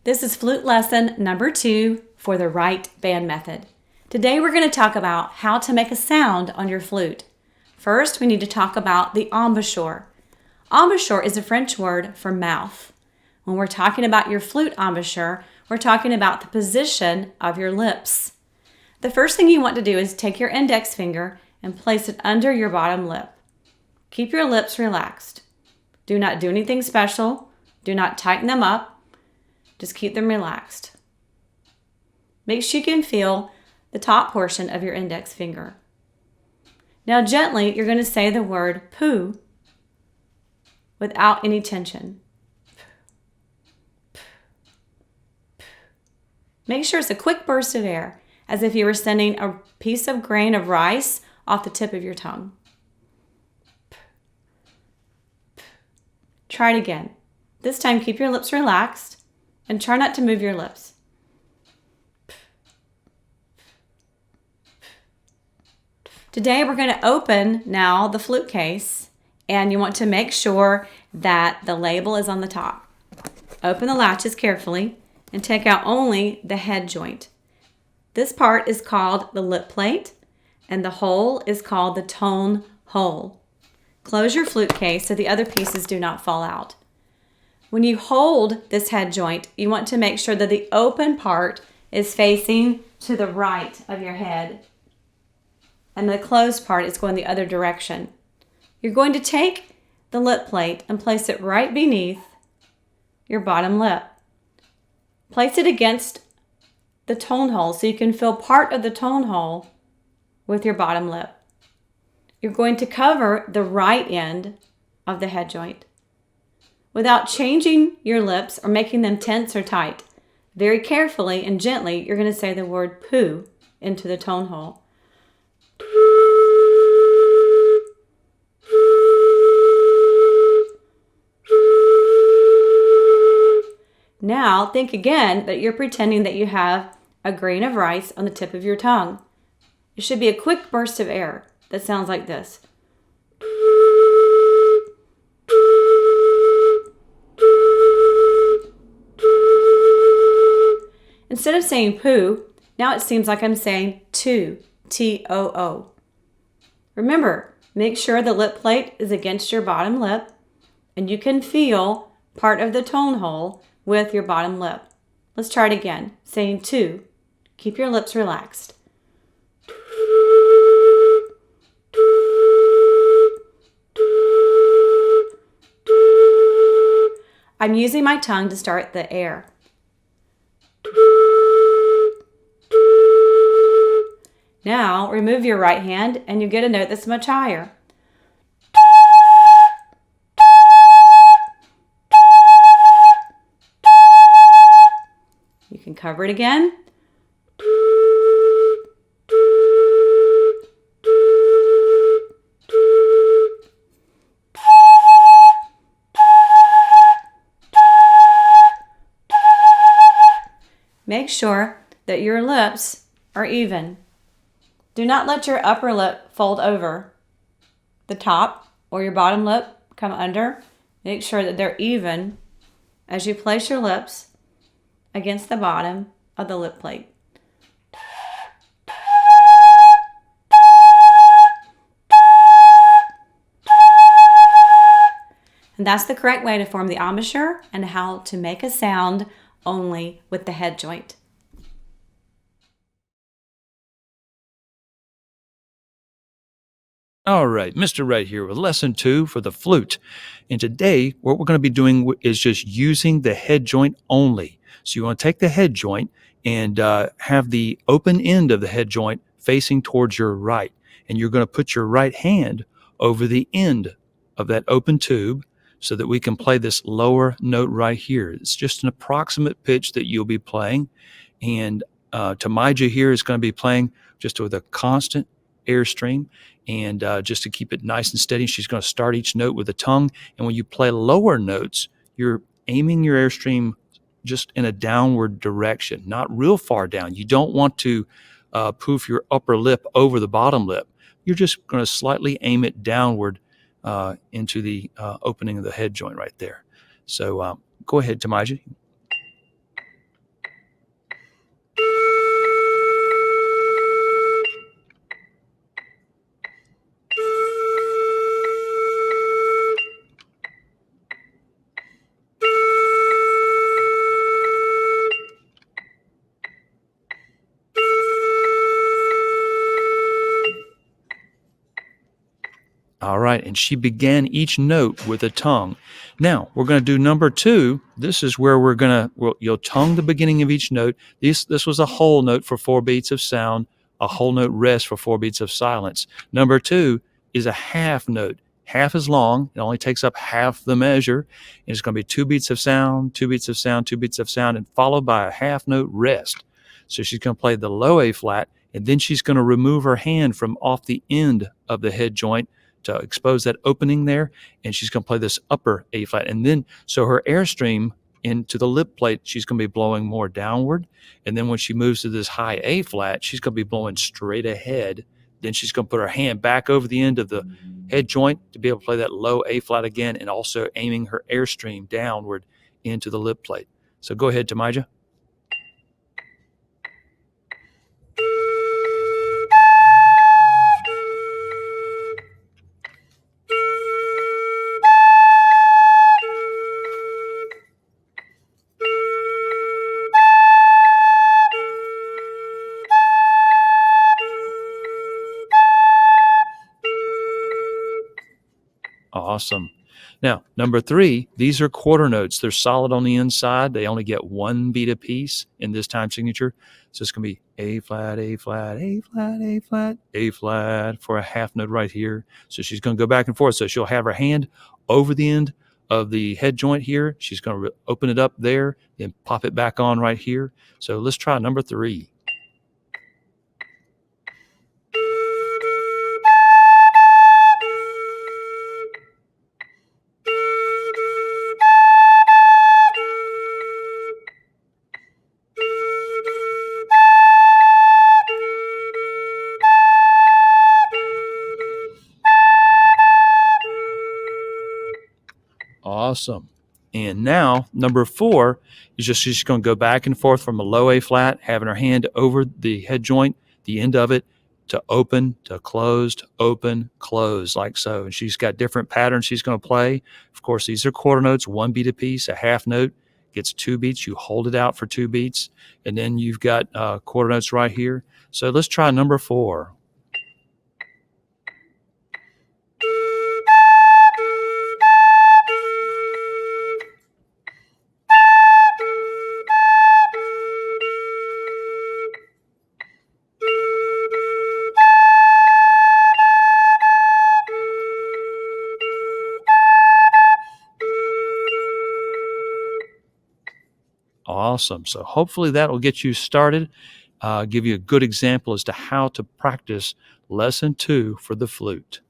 This is flute lesson number 2 for the Wright band method. Today we're going to talk about how to make a sound on your flute. First, we need to talk about the embouchure. Embouchure is a French word for mouth. When we're talking about your flute embouchure, we're talking about the position of your lips. The first thing you want to do is take your index finger and place it under your bottom lip. Keep your lips relaxed. Do not do anything special. Do not tighten them up. Just keep them relaxed. Make sure you can feel the top portion of your index finger. Now gently, you're going to say the word poo without any tension. Make sure it's a quick burst of air, as if you were sending a piece of grain of rice off the tip of your tongue. Try it again. This time, keep your lips relaxed and try not to move your lips. Today, we're going to open now the flute case, and you want to make sure that the label is on the top. Open the latches carefully and take out only the head joint. This part is called the lip plate, and the hole is called the tone hole. Close your flute case so the other pieces do not fall out. When you hold this head joint, you want to make sure that the open part is facing to the right of your head, and the closed part is going the other direction. You're going to take the lip plate and place it right beneath your bottom lip. Place it against the tone hole so you can feel part of the tone hole with your bottom lip. You're going to cover the right end of the head joint without changing your lips or making them tense or tight. Very carefully and gently, you're going to say the word poo into the tone hole. Now, think again that you're pretending that you have a grain of rice on the tip of your tongue. It should be a quick burst of air that sounds like this. Instead of saying poo, now it seems like I'm saying too, T-O-O. Remember, make sure the lip plate is against your bottom lip and you can feel part of the tone hole with your bottom lip. Let's try it again, saying too. Keep your lips relaxed. I'm using my tongue to start the air. Now, remove your right hand and you get a note that's much higher. You can cover it again. Make sure that your lips are even. Do not let your upper lip fold over the top or your bottom lip come under. Make sure that they're even as you place your lips against the bottom of the lip plate. And that's the correct way to form the embouchure and how to make a sound only with the head joint. All right, Mr. Wright here with lesson 2 for the flute. And today, what we're going to be doing is just using the head joint only. So you want to take the head joint and have the open end of the head joint facing towards your right. And you're going to put your right hand over the end of that open tube so that we can play this lower note right here. It's just an approximate pitch that you'll be playing. And Tamaja here is going to be playing just with a constant airstream. And just to keep it nice and steady, she's going to start each note with the tongue. And when you play lower notes, you're aiming your airstream just in a downward direction, not real far down. You don't want to poof your upper lip over the bottom lip. You're just going to slightly aim it downward into the opening of the head joint right there. So go ahead, Tamaja. All right, and she began each note with a tongue. Now we're going to do number 2. This is where you'll tongue the beginning of each note. This was a whole note for 4 beats of sound, a whole note rest for 4 beats of silence. Number 2 is a half note. Half is long. It only takes up half the measure. And it's going to be 2 beats of sound, 2 beats of sound, 2 beats of sound, and followed by a half note rest. So she's going to play the low A flat, and then she's going to remove her hand from off the end of the head joint to expose that opening there, and she's going to play this upper A flat. And then, so her airstream into the lip plate, she's going to be blowing more downward. And then when she moves to this high A flat, she's going to be blowing straight ahead. Then she's going to put her hand back over the end of the head joint to be able to play that low A flat again, and also aiming her airstream downward into the lip plate. So go ahead, Tamija. Awesome. Now, number 3, these are quarter notes. They're solid on the inside. They only get 1 beat apiece in this time signature. So it's going to be A flat, A flat, A flat, A flat, A flat for a half note right here. So she's going to go back and forth. So she'll have her hand over the end of the head joint here. She's going to open it up there, then pop it back on right here. So let's try number 3. Awesome. And now number 4 is just she's going to go back and forth from a low A flat, having her hand over the head joint, the end of it, to open, to closed, open, close, like so. And she's got different patterns she's going to play. Of course, these are quarter notes, 1 beat apiece. A half note gets 2 beats. You hold it out for 2 beats. And then you've got quarter notes right here. So let's try number 4. Awesome. So hopefully that will get you started, give you a good example as to how to practice lesson 2 for the flute.